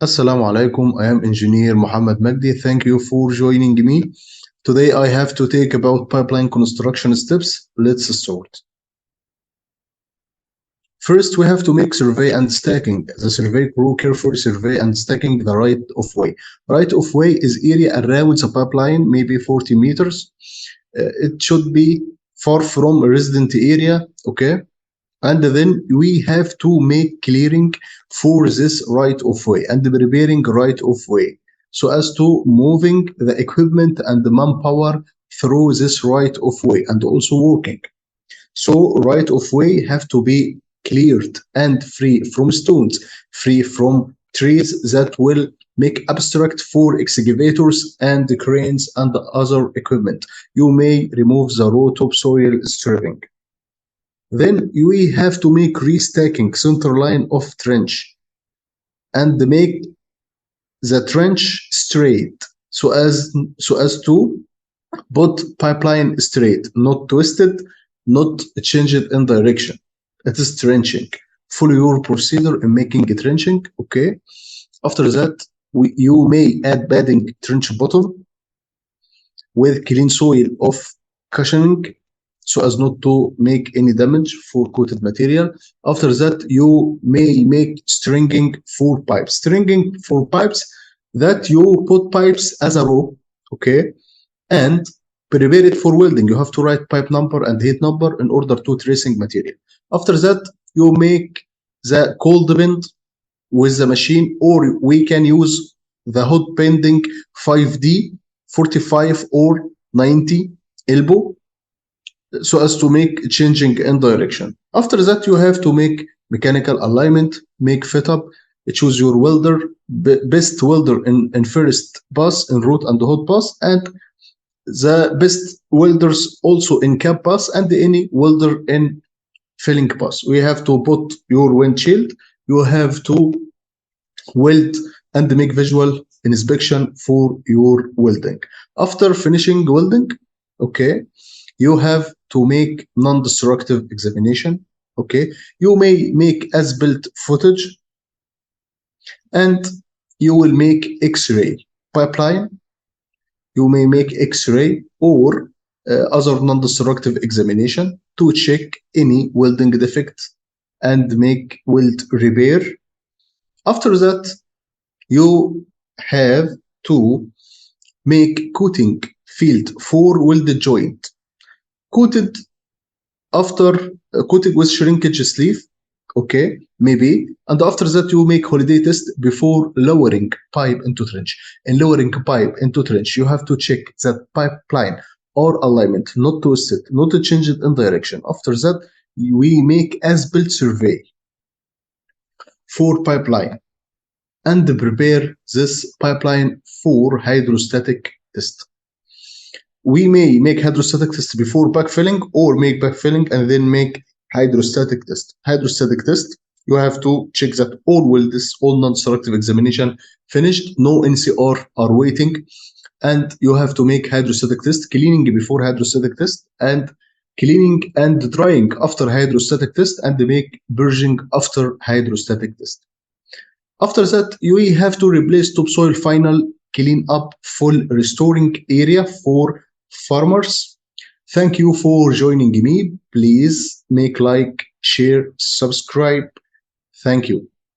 Assalamu alaikum. I am engineer Muhammad Magdi. Thank you for joining me. Today I have to take about pipeline construction steps. Let's start. First, we have to make survey and stacking. The survey crew carefully survey and stacking the right of way. Right of way is area around the pipeline, maybe 40 meters. It should be far from a resident area, okay? And then we have to make clearing for this right of way and preparing right of way so as to moving the equipment and the manpower through this right of way and also walking. So right of way have to be cleared and free from stones, free from trees that will make obstruct for excavators and the cranes and the other equipment. You may remove the raw topsoil stripping. Then we have to make restacking center line of trench and make the trench straight so as to put pipeline straight, not twisted, not changed in direction. It is trenching. Follow your procedure in making trenching. Okay. After that, you may add padding trench bottom with clean soil of cushioning so as not to make any damage for coated material. After that, you may make stringing for pipes. Stringing for pipes that you put pipes as a row, okay, and prepare it for welding. You have to write pipe number and heat number in order to tracing material. After that, you make the cold bend with the machine, or we can use the hot bending 5D 45 or 90 elbow so as to make changing in direction. After that, you have to make mechanical alignment, make fit up, choose your welder, best welder in first pass, in root and hot pass, and the best welders also in cap pass, and any welder in filling pass. We have to put your windshield, you have to weld and make visual inspection for your welding. After finishing welding, okay, you have to make non-destructive examination. Okay, you may make as-built footage, and you will make X-ray pipeline. You may make X-ray or other non-destructive examination to check any welding defect and make weld repair. After that, you have to make coating field for welded joint. Coated after coating with shrinkage sleeve, okay, maybe, and after that you make holiday test before lowering pipe into trench. In lowering pipe into trench, you have to check that pipeline or alignment, not twist it, not to change it in direction. After that, we make as-built survey for pipeline and prepare this pipeline for hydrostatic test. We may make hydrostatic test before backfilling, or make backfilling and then make hydrostatic test. Hydrostatic test, you have to check that all welds, all non-destructive examination finished, no NCR are waiting, and you have to make hydrostatic test, cleaning before hydrostatic test, and cleaning and drying after hydrostatic test, and make purging after hydrostatic test. After that, we have to replace topsoil final clean up full restoring area for farmers. Thank you for joining me. Please make like, share, subscribe. Thank you.